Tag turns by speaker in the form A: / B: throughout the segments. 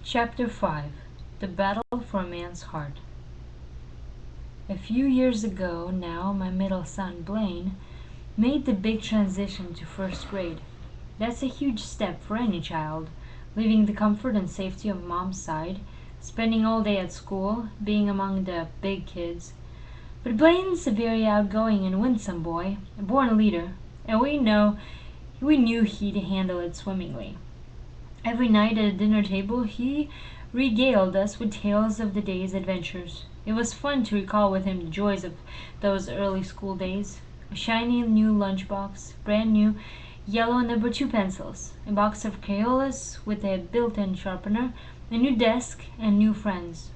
A: Chapter 5 The Battle for a Man's Heart. A few years ago now, my middle son, Blaine, made the big transition to first grade. That's a huge step for any child, leaving the comfort and safety of mom's side, spending all day at school, being among the big kids. But Blaine's a very outgoing and winsome boy, a born leader, and we knew he'd handle it swimmingly. Every night at a dinner table he regaled us with tales of the day's adventures. It was fun to recall with him the joys of those early school days. A shiny new lunchbox, brand new yellow number 2 pencils, a box of Crayolas with a built-in sharpener, a new desk, and new friends.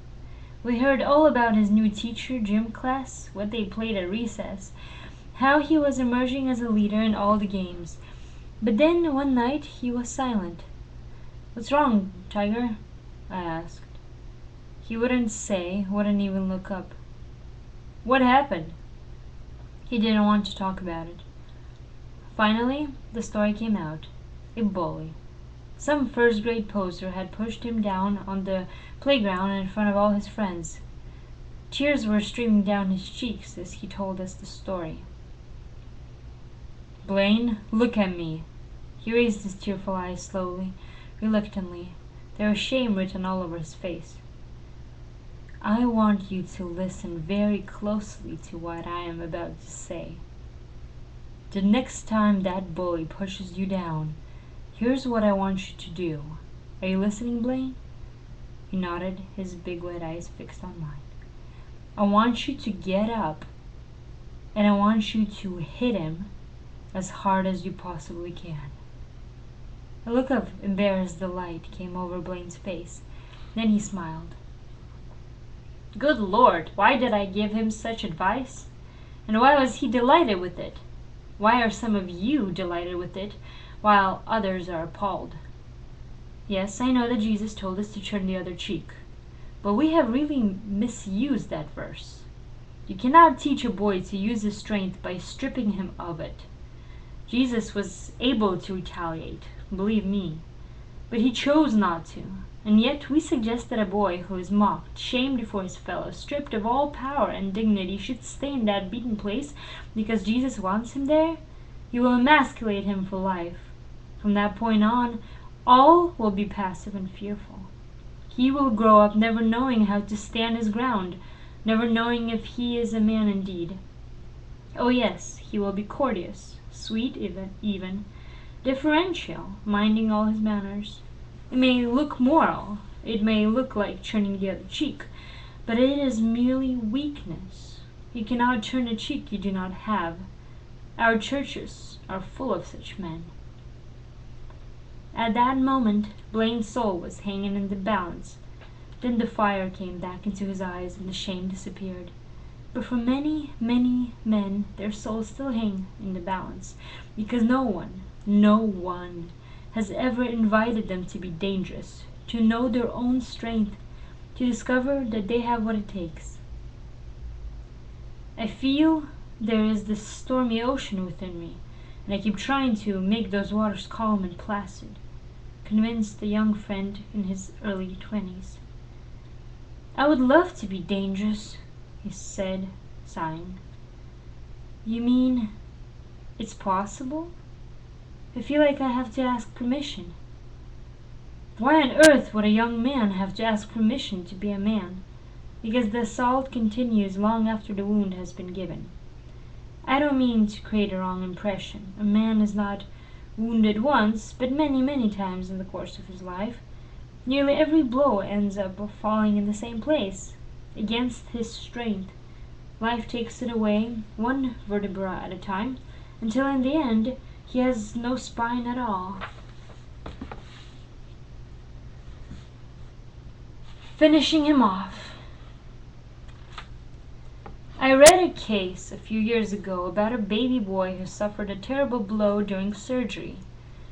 A: We heard all about his new teacher, gym class, what they played at recess, how he was emerging as a leader in all the games. But then one night he was silent. "What's wrong, Tiger?" I asked. He wouldn't say, wouldn't even look up. "What happened?" He didn't want to talk about it. Finally, the story came out. A bully. Some first-grade poser had pushed him down on the playground in front of all his friends. Tears were streaming down his cheeks as he told us the story. "Blaine, look at me." He raised his tearful eyes slowly, reluctantly. There was shame written all over his face. "I want you to listen very closely to what I am about to say. The next time that bully pushes you down, here's what I want you to do. Are you listening, Blaine?" He nodded, his big wet eyes fixed on mine. "I want you to get up, and I want you to hit him as hard as you possibly can." A look of embarrassed delight came over Blaine's face. Then he smiled. Good Lord, why did I give him such advice? And why was he delighted with it? Why are some of you delighted with it, while others are appalled? Yes, I know that Jesus told us to turn the other cheek, but we have really misused that verse. You cannot teach a boy to use his strength by stripping him of it. Jesus was able to retaliate, believe me, but he chose not to. And yet we suggest that a boy who is mocked, shamed before his fellows, stripped of all power and dignity should stay in that beaten place because Jesus wants him there? He will emasculate him for life. From that point on, all will be passive and fearful. He will grow up never knowing how to stand his ground, never knowing if he is a man indeed. Oh yes, he will be courteous, sweet even, differential, minding all his manners. It may look moral, it may look like turning the other cheek, but it is merely weakness. You cannot turn a cheek you do not have. Our churches are full of such men. At that moment, Blaine's soul was hanging in the balance. Then the fire came back into his eyes and the shame disappeared. But for many, many men, their souls still hang in the balance, because no one has ever invited them to be dangerous, to know their own strength, to discover that they have what it takes. I feel there is this stormy ocean within me, and I keep trying to make those waters calm and placid, convinced a young friend in his early 20s. "I would love to be dangerous," he said, sighing. "You mean it's possible? I feel like I have to ask permission." Why on earth would a young man have to ask permission to be a man? Because the assault continues long after the wound has been given. I don't mean to create a wrong impression. A man is not wounded once, but many, many times in the course of his life. Nearly every blow ends up falling in the same place, against his strength. Life takes it away, one vertebra at a time, until in the end he has no spine at all. Finishing him off. I read a case a few years ago about a baby boy who suffered a terrible blow during surgery.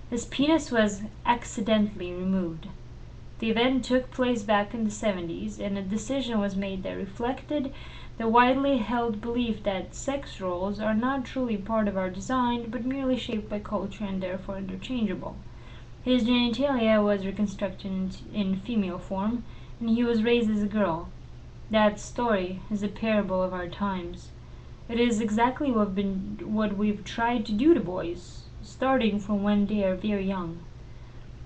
A: His penis was accidentally removed. The event took place back in the 70s, and a decision was made that reflected the widely held belief that sex roles are not truly part of our design, but merely shaped by culture and therefore interchangeable. His genitalia was reconstructed in female form, and he was raised as a girl. That story is a parable of our times. It is exactly what we've tried to do to boys, starting from when they are very young.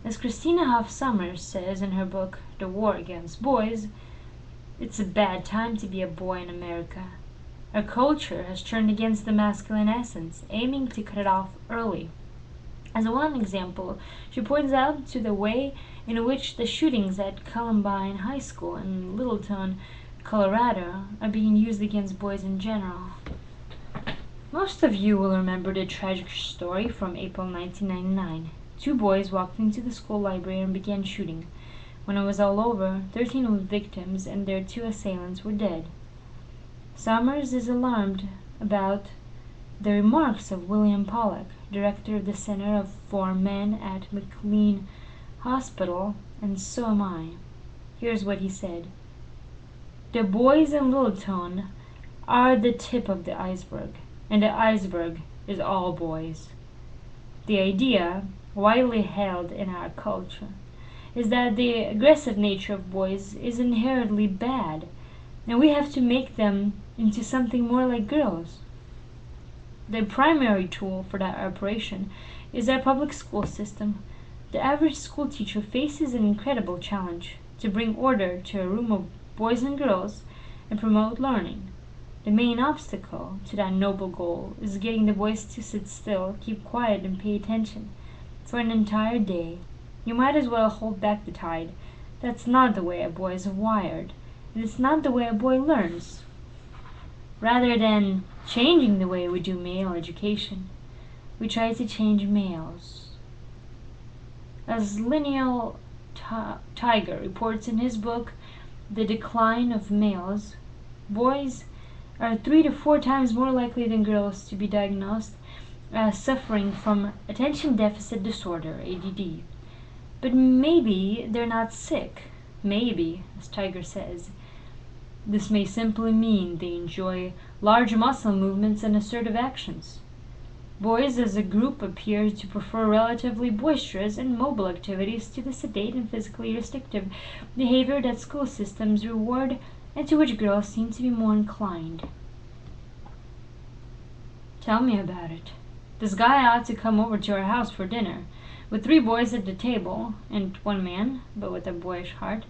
A: As Christina Hoff Sommers says in her book The War Against Boys, it's a bad time to be a boy in America. Our culture has turned against the masculine essence, aiming to cut it off early. As one example, she points out to the way in which the shootings at Columbine High School in Littleton, Colorado, are being used against boys in general. Most of you will remember the tragic story from April 1999. Two boys walked into the school library and began shooting. When it was all over, 13 victims and their two assailants were dead. Sommers is alarmed about the remarks of William Pollack, director of the Center for Men at McLean Hospital, and so am I. Here's what he said. The boys in Littleton are the tip of the iceberg, and the iceberg is all boys. The idea, widely held in our culture, is that the aggressive nature of boys is inherently bad, and we have to make them into something more like girls. The primary tool for that operation is our public school system. The average school teacher faces an incredible challenge to bring order to a room of boys and girls and promote learning. The main obstacle to that noble goal is getting the boys to sit still, keep quiet, and pay attention. For an entire day, you might as well hold back the tide. That's not the way a boy is wired, and it's not the way a boy learns. Rather than changing the way we do male education, we try to change males. As Lineal Tiger reports in his book, The Decline of Males, boys are 3 to 4 times more likely than girls to be diagnosed as suffering from attention deficit disorder, ADD. But maybe they're not sick. Maybe, as Tiger says, this may simply mean they enjoy large muscle movements and assertive actions. Boys as a group appear to prefer relatively boisterous and mobile activities to the sedate and physically restrictive behavior that school systems reward and to which girls seem to be more inclined. Tell me about it. This guy ought to come over to our house for dinner. With 3 boys at the table, and 1 man, but with a boyish heart,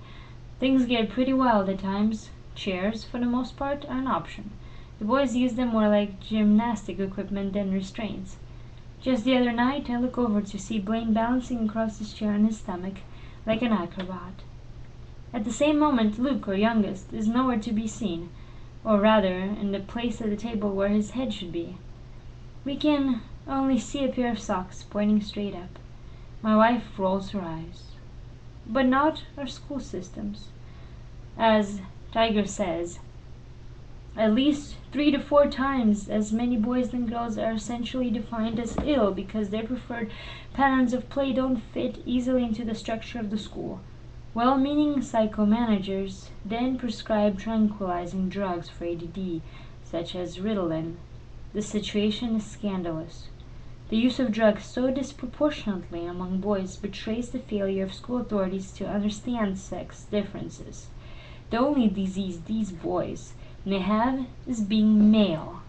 A: things get pretty wild at times. Chairs, for the most part, are an option. The boys use them more like gymnastic equipment than restraints. Just the other night, I look over to see Blaine balancing across his chair on his stomach, like an acrobat. At the same moment, Luke, our youngest, is nowhere to be seen, or rather, in the place at the table where his head should be. We can only see a pair of socks pointing straight up. My wife rolls her eyes. But not our school systems. As Tiger says, at least 3 to 4 times as many boys than girls are essentially defined as ill because their preferred patterns of play don't fit easily into the structure of the school. Well-meaning psychomanagers then prescribe tranquilizing drugs for ADD, such as Ritalin. The situation is scandalous. The use of drugs so disproportionately among boys betrays the failure of school authorities to understand sex differences. The only disease these boys may have is being male.